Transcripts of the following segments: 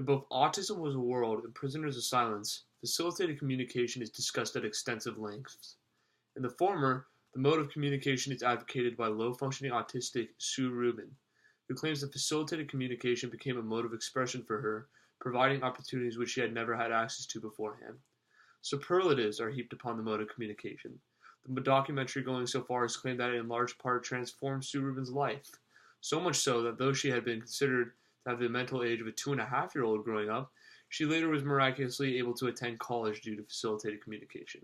In both Autism Was a World and Prisoners of Silence, facilitated communication is discussed at extensive lengths. In the former, the mode of communication is advocated by low-functioning autistic Sue Rubin, who claims that facilitated communication became a mode of expression for her, providing opportunities which she had never had access to beforehand. Superlatives are heaped upon the mode of communication. The documentary going so far as claimed that it in large part transformed Sue Rubin's life, so much so that though she had been considered to have the mental age of a 2.5-year-old growing up, she later was miraculously able to attend college due to facilitated communication.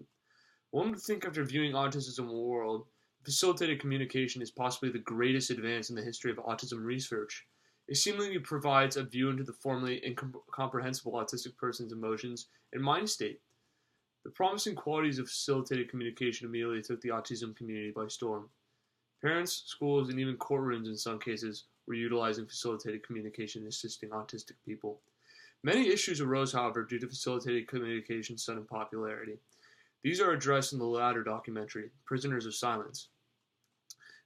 One would think after viewing Autism in the World, facilitated communication is possibly the greatest advance in the history of autism research. It seemingly provides a view into the formerly incomprehensible autistic person's emotions and mind state. The promising qualities of facilitated communication immediately took the autism community by storm. Parents, schools, and even courtrooms in some cases were utilizing facilitated communication assisting autistic people. Many issues arose, however, due to facilitated communication's sudden popularity. These are addressed in the latter documentary, Prisoners of Silence.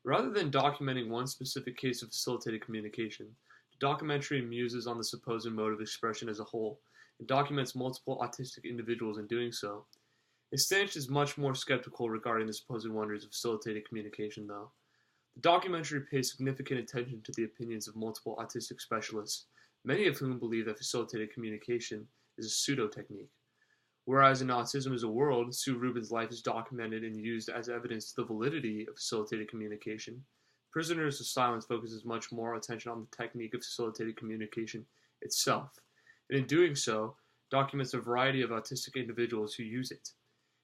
Rather than documenting one specific case of facilitated communication, the documentary muses on the supposed mode of expression as a whole, and documents multiple autistic individuals in doing so. Its stance is much more skeptical regarding the supposed wonders of facilitated communication, though. The documentary pays significant attention to the opinions of multiple autistic specialists, many of whom believe that facilitated communication is a pseudo-technique. Whereas in Autism Is a World, Sue Rubin's life is documented and used as evidence to the validity of facilitated communication, Prisoners of Silence focuses much more attention on the technique of facilitated communication itself, and in doing so, documents a variety of autistic individuals who use it.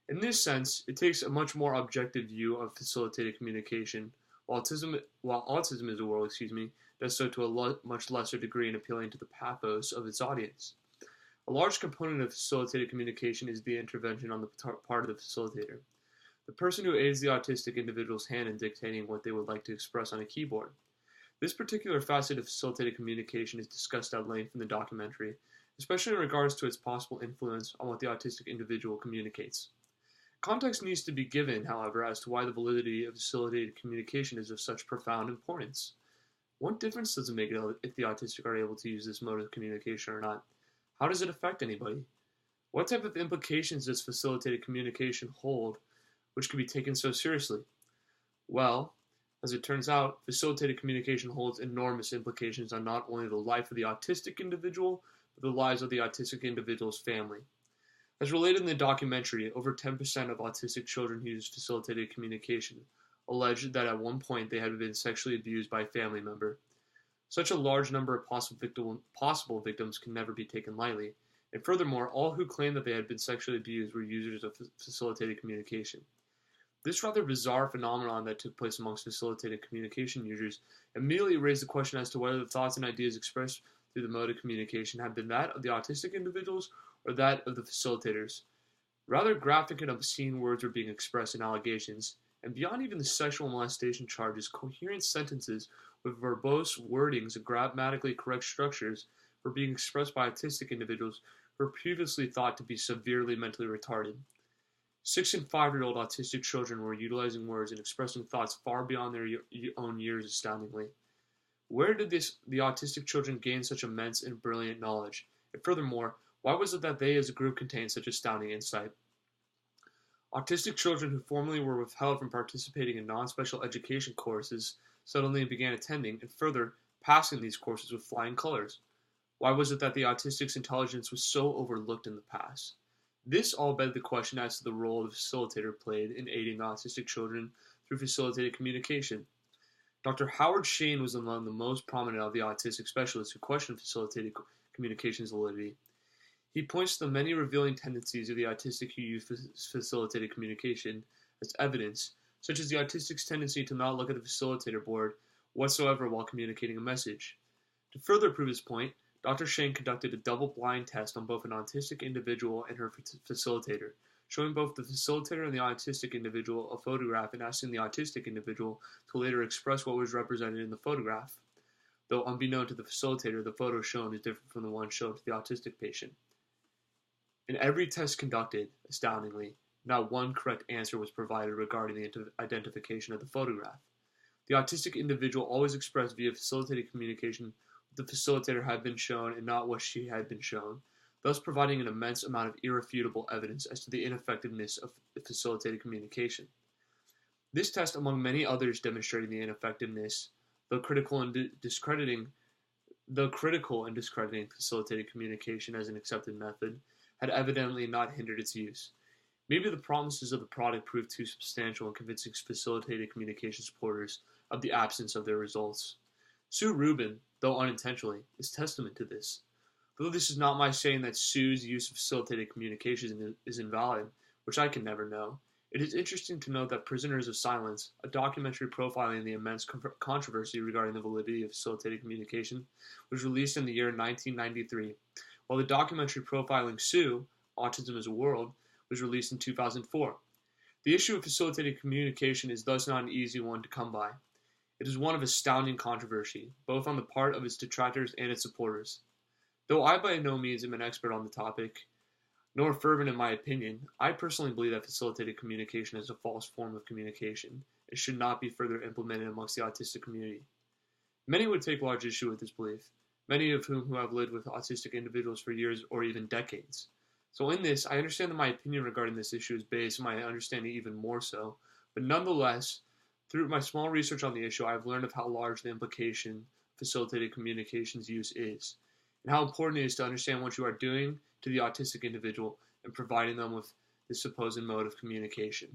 In this sense, it takes a much more objective view of facilitated communication, while Autism Is a World, does so to a much lesser degree in appealing to the pathos of its audience. A large component of facilitated communication is the intervention on the part of the facilitator, the person who aids the autistic individual's hand in dictating what they would like to express on a keyboard. This particular facet of facilitated communication is discussed at length in the documentary, especially in regards to its possible influence on what the autistic individual communicates. Context needs to be given, however, as to why the validity of facilitated communication is of such profound importance. What difference does it make if the autistic are able to use this mode of communication or not? How does it affect anybody? What type of implications does facilitated communication hold, which can be taken so seriously? Well, as it turns out, facilitated communication holds enormous implications on not only the life of the autistic individual, but the lives of the autistic individual's family. As related in the documentary, over 10% of autistic children who use facilitated communication alleged that at one point they had been sexually abused by a family member. Such a large number of possible victims can never be taken lightly, and furthermore, all who claimed that they had been sexually abused were users of facilitated communication. This rather bizarre phenomenon that took place amongst facilitated communication users immediately raised the question as to whether the thoughts and ideas expressed through the mode of communication had been that of the autistic individuals or that of the facilitators. Rather graphic and obscene words were being expressed in allegations, and beyond even the sexual molestation charges, coherent sentences with verbose wordings and grammatically correct structures were being expressed by autistic individuals who were previously thought to be severely mentally retarded. 6- and 5-year-old autistic children were utilizing words and expressing thoughts far beyond their own years astoundingly. Where did the autistic children gain such immense and brilliant knowledge? And furthermore, why was it that they as a group contained such astounding insight? Autistic children who formerly were withheld from participating in non-special education courses suddenly began attending and further passing these courses with flying colors. Why was it that the autistic's intelligence was so overlooked in the past? This all begged the question as to the role the facilitator played in aiding the autistic children through facilitated communication. Dr. Howard Shane was among the most prominent of the autistic specialists who questioned facilitated communication's validity. He points to the many revealing tendencies of the autistic who use facilitated communication as evidence, such as the autistic's tendency to not look at the facilitator board whatsoever while communicating a message. To further prove his point, Dr. Shane conducted a double-blind test on both an autistic individual and her facilitator, showing both the facilitator and the autistic individual a photograph and asking the autistic individual to later express what was represented in the photograph. Though unbeknown to the facilitator, the photo shown is different from the one shown to the autistic patient. In every test conducted, astoundingly, not one correct answer was provided regarding the identification of the photograph. The autistic individual always expressed via facilitated communication with the facilitator had been shown and not what she had been shown, thus providing an immense amount of irrefutable evidence as to the ineffectiveness of facilitated communication. This test, among many others demonstrating the ineffectiveness, though critical and discrediting facilitated communication as an accepted method, had evidently not hindered its use. Maybe the promises of the product proved too substantial in convincing facilitated communication supporters of the absence of their results. Sue Rubin, though unintentionally, is testament to this. Though this is not my saying that Sue's use of facilitated communication is invalid, which I can never know, it is interesting to note that Prisoners of Silence, a documentary profiling the immense controversy regarding the validity of facilitated communication, was released in the year 1993, while the documentary profiling Sue, Autism as a World, was released in 2004. The issue of facilitated communication is thus not an easy one to come by. It is one of astounding controversy, both on the part of its detractors and its supporters. Though I by no means am an expert on the topic, nor fervent in my opinion, I personally believe that facilitated communication is a false form of communication and should not be further implemented amongst the autistic community. Many would take large issue with this belief, many of whom have lived with autistic individuals for years or even decades. So in this, I understand that my opinion regarding this issue is based on my understanding even more so, but nonetheless, through my small research on the issue, I have learned of how large the implication of facilitated communication's use is, and how important it is to understand what you are doing to the autistic individual and providing them with this supposed mode of communication.